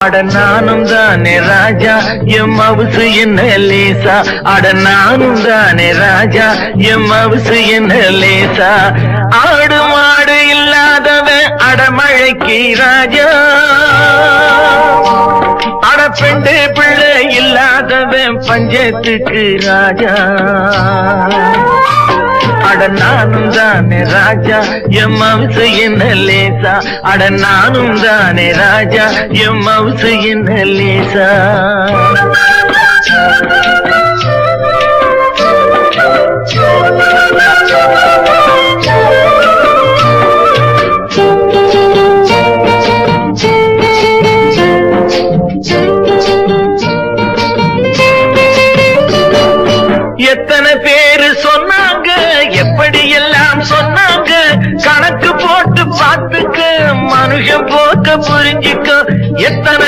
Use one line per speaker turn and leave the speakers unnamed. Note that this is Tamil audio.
அட நானும் தானே ராஜா எம் மவுசு என்ன லேசா. அட நானும் தானே ராஜா எம் மவுசு என்ன லேசா. ஆடு மாடு இல்லாதவன் அடமழைக்கு ராஜா. அட பெண்டு பிள்ளை இல்லாதவன் பஞ்சத்துக்கு ராஜா. அட நானும் தானே ராஜா எம் மவுசு என்ன லேசா. அட நானும் தானே ராஜா எம் மவுசு என்ன லேசா. எத்தனை பேரு சொன்னாங்க எப்படி எல்லாம் சொன்னாங்க. கணக்கு போட்டு பார்த்துக்க மனுஷன் போக்க புரிஞ்சுக்க. எத்தனை